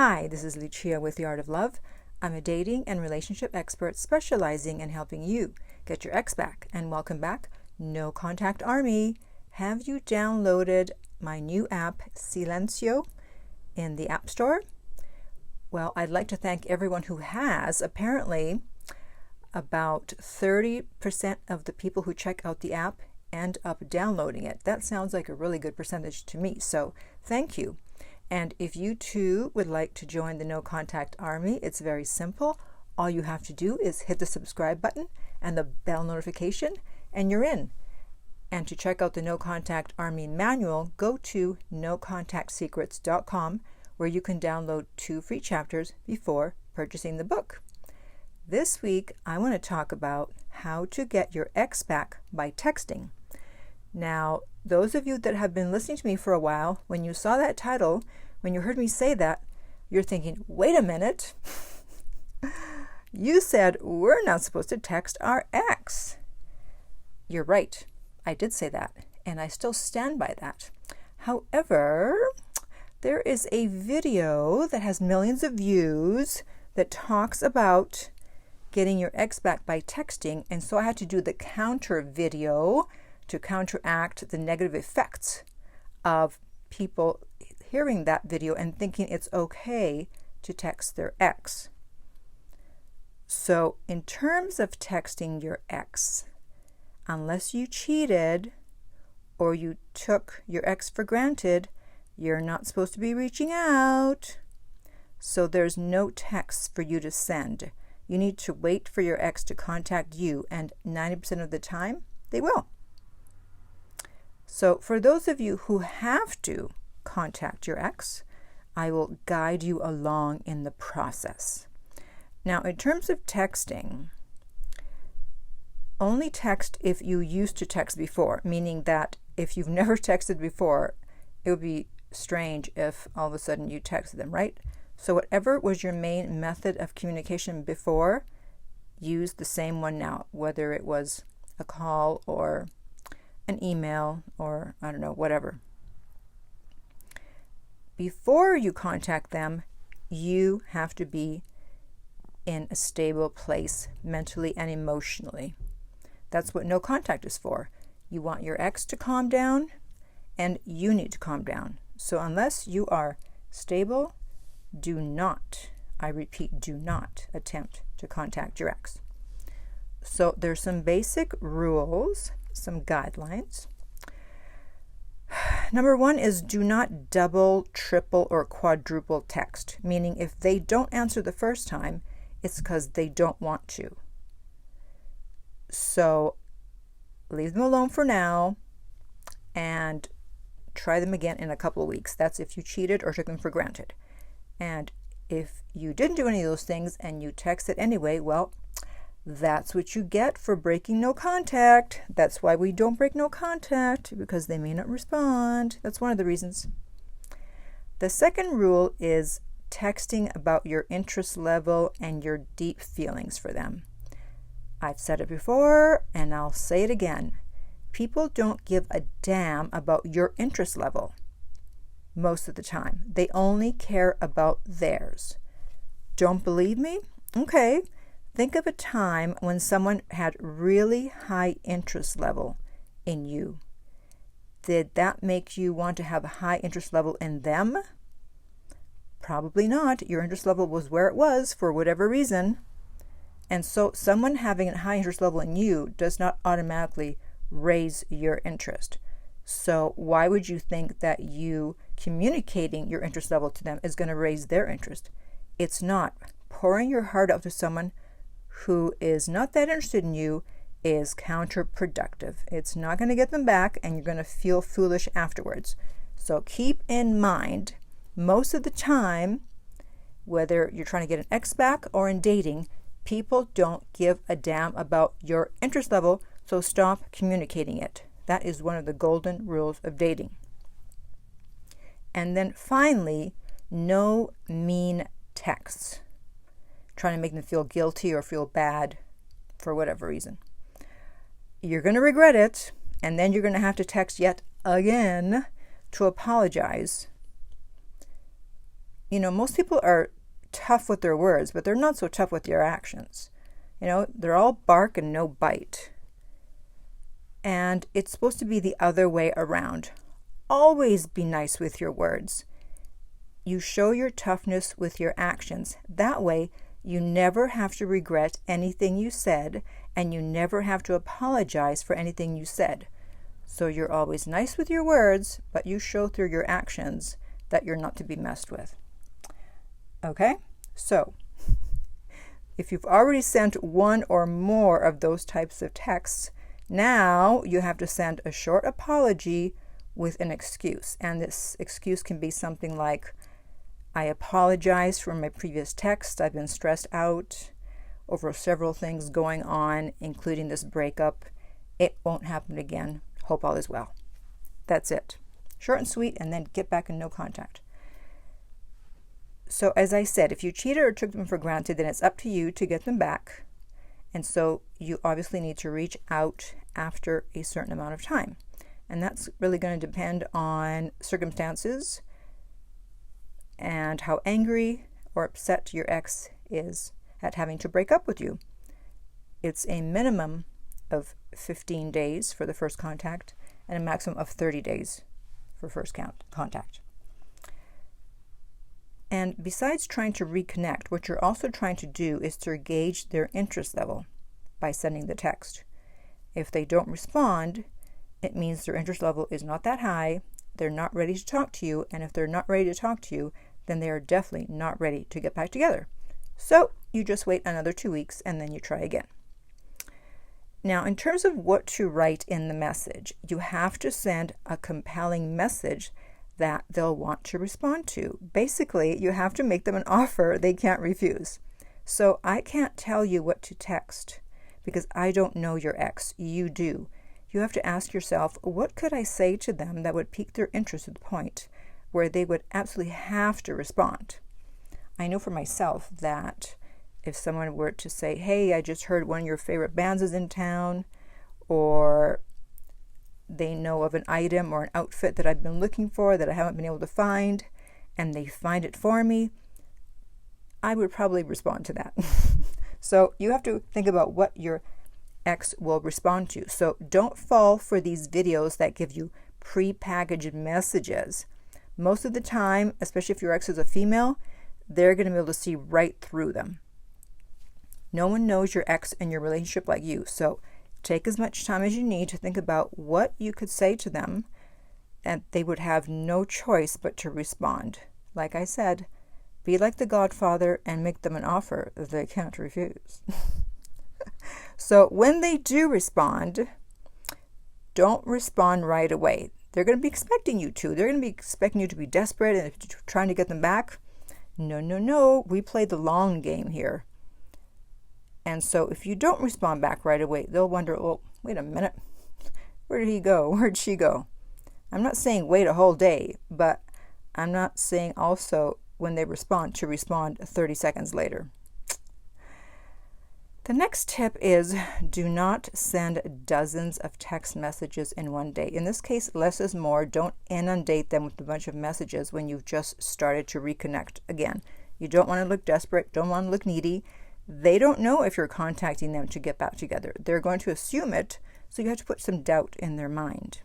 Hi, this is Lucia with The Art of Love. I'm a dating and relationship expert specializing in helping you get your ex back. And welcome back, No Contact Army. Have you downloaded my new app, Silencio, in the App Store? Well, I'd like to thank everyone who has. Apparently, about 30% of the people who check out the app end up downloading it. That sounds like a really good percentage to me, so thank you. And if you too would like to join the No Contact Army, it's very simple. All you have to do is hit the subscribe button and the bell notification, and you're in. And to check out the No Contact Army manual, go to nocontactsecrets.com, where you can download 2 free chapters before purchasing the book. This week, I want to talk about how to get your ex back by texting. Now, those of you that have been listening to me for a while, when you saw that title, when you heard me say that, you're thinking, wait a minute. You said we're not supposed to text our ex. You're right. I did say that, and I still stand by that. However, there is a video that has millions of views that talks about getting your ex back by texting, and so I had to do the counter video to counteract the negative effects of people hearing that video and thinking it's okay to text their ex. So in terms of texting your ex, unless you cheated or you took your ex for granted, you're not supposed to be reaching out. So there's no text for you to send. You need to wait for your ex to contact you, and 90% of the time, they will. So for those of you who have to contact your ex, I will guide you along in the process. Now, in terms of texting, only text if you used to text before, meaning that if you've never texted before, it would be strange if all of a sudden you texted them, right? So whatever was your main method of communication before, use the same one now, whether it was a call or an email or, I don't know, whatever. Before you contact them, you have to be in a stable place mentally and emotionally. That's what no contact is for. You want your ex to calm down, and you need to calm down. So unless you are stable, do not, I repeat, do not attempt to contact your ex. So there's some basic rules, some guidelines. Number 1 is do not double, triple, or quadruple text, meaning if they don't answer the first time, it's because they don't want to. So leave them alone for now and try them again in a couple of weeks. That's if you cheated or took them for granted. And if you didn't do any of those things and you texted anyway, well, that's what you get for breaking no contact. That's why we don't break no contact, because they may not respond. That's one of the reasons. The second rule is texting about your interest level and your deep feelings for them. I've said it before, and I'll say it again. People don't give a damn about your interest level most of the time. They only care about theirs. Don't believe me? Okay. Think of a time when someone had really high interest level in you. Did that make you want to have a high interest level in them? Probably not. Your interest level was where it was for whatever reason. And so someone having a high interest level in you does not automatically raise your interest. So why would you think that you communicating your interest level to them is going to raise their interest? It's not. Pouring your heart out to someone who is not that interested in you is counterproductive. It's not going to get them back, and you're going to feel foolish afterwards. So keep in mind, most of the time, whether you're trying to get an ex back or in dating, people don't give a damn about your interest level, so stop communicating it. That is one of the golden rules of dating. And then finally, no mean texts, trying to make them feel guilty or feel bad for whatever reason. You're going to regret it, and then you're going to have to text yet again to apologize. most people are tough with their words, but they're not so tough with their actions. They're all bark and no bite. And it's supposed to be the other way around. Always be nice with your words. You show your toughness with your actions. That way, you never have to regret anything you said, and you never have to apologize for anything you said. So you're always nice with your words, but you show through your actions that you're not to be messed with. Okay? So, if you've already sent one or more of those types of texts, now you have to send a short apology with an excuse. And this excuse can be something like, I apologize for my previous text. I've been stressed out over several things going on, including this breakup. It won't happen again. Hope all is well. That's it. Short and sweet, and then get back in no contact. So as I said, if you cheated or took them for granted, then it's up to you to get them back. And so you obviously need to reach out after a certain amount of time. And that's really going to depend on circumstances and how angry or upset your ex is at having to break up with you. It's a minimum of 15 days for the first contact and a maximum of 30 days for first contact. And besides trying to reconnect, what you're also trying to do is to gauge their interest level by sending the text. If they don't respond, it means their interest level is not that high, they're not ready to talk to you, and if they're not ready to talk to you, then they are definitely not ready to get back together. So you just wait another 2 weeks and then you try again. Now, in terms of what to write in the message, you have to send a compelling message that they'll want to respond to. Basically, you have to make them an offer they can't refuse. So I can't tell you what to text because I don't know your ex. You do. You have to ask yourself, what could I say to them that would pique their interest to the point where they would absolutely have to respond? I know for myself that if someone were to say, hey, I just heard one of your favorite bands is in town, or they know of an item or an outfit that I've been looking for that I haven't been able to find, and they find it for me, I would probably respond to that. So you have to think about what your ex will respond to. So don't fall for these videos that give you pre-packaged messages. Most of the time, especially if your ex is a female, they're going to be able to see right through them. No one knows your ex and your relationship like you. So take as much time as you need to think about what you could say to them, and they would have no choice but to respond. Like I said, be like the Godfather and make them an offer they can't refuse. So when they do respond, don't respond right away. They're going to be expecting you to. They're going to be expecting you to be desperate and trying to get them back. No. We play the long game here. And so if you don't respond back right away, they'll wonder, oh, wait a minute. Where did he go? Where'd she go? I'm not saying wait a whole day, but I'm not saying also when they respond to respond 30 seconds later. The next tip is do not send dozens of text messages in one day. In this case, less is more. Don't inundate them with a bunch of messages when you've just started to reconnect again. You don't want to look desperate, don't want to look needy. They don't know if you're contacting them to get back together. They're going to assume it, so you have to put some doubt in their mind.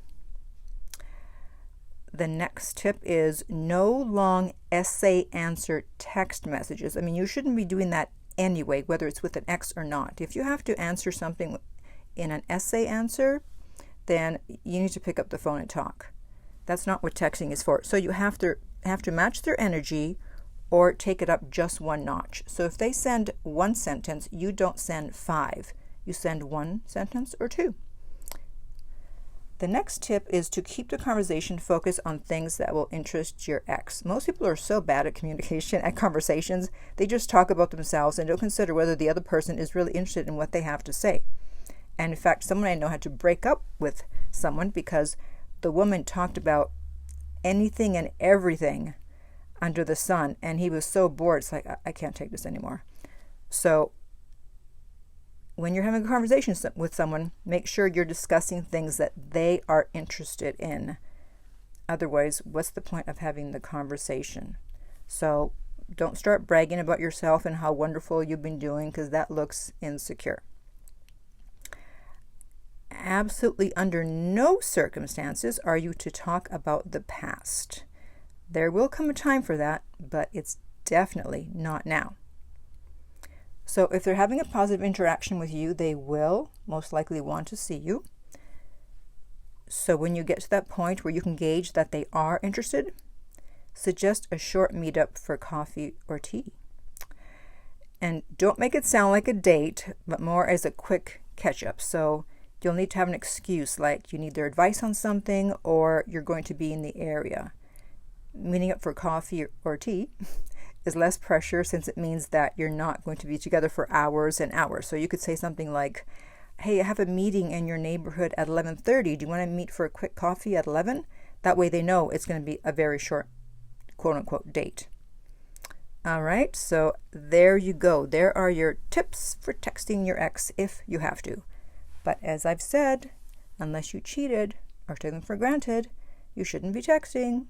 The next tip is no long essay answer text messages. I mean, you shouldn't be doing that anyway, whether it's with an ex or not. If you have to answer something in an essay answer, then you need to pick up the phone and talk. That's not what texting is for. So you have to match their energy or take it up just one notch. So if they send one sentence, you don't send 5. You send 1 sentence or 2. The next tip is to keep the conversation focused on things that will interest your ex. Most people are so bad at communication, at conversations, they just talk about themselves and don't consider whether the other person is really interested in what they have to say. And in fact, someone I know had to break up with someone because the woman talked about anything and everything under the sun, and he was so bored. It's like, I can't take this anymore. So when you're having a conversation with someone, make sure you're discussing things that they are interested in. Otherwise, what's the point of having the conversation? So don't start bragging about yourself and how wonderful you've been doing, because that looks insecure. Absolutely under no circumstances are you to talk about the past. There will come a time for that, but it's definitely not now. So if they're having a positive interaction with you, they will most likely want to see you. So when you get to that point where you can gauge that they are interested, suggest a short meetup for coffee or tea. And don't make it sound like a date, but more as a quick catch-up. So you'll need to have an excuse, like you need their advice on something, or you're going to be in the area. Meeting up for coffee or tea is less pressure, since it means that you're not going to be together for hours and hours. So you could say something like, hey, I have a meeting in your neighborhood at 11:30. Do you want to meet for a quick coffee at 11? That way they know it's going to be a very short, quote-unquote, date. All right, so there you go. There are your tips for texting your ex if you have to. But as I've said, unless you cheated or took them for granted, you shouldn't be texting.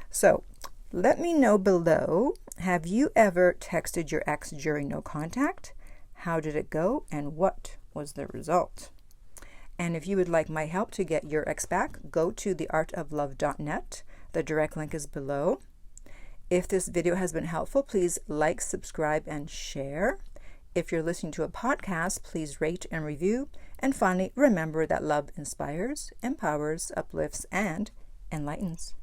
So let me know below, have you ever texted your ex during no contact? How did it go, and what was the result? And if you would like my help to get your ex back, go to theartoflove.net. The direct link is below. If this video has been helpful, please like, subscribe, and share. If you're listening to a podcast, please rate and review. And finally, remember that love inspires, empowers, uplifts, and enlightens.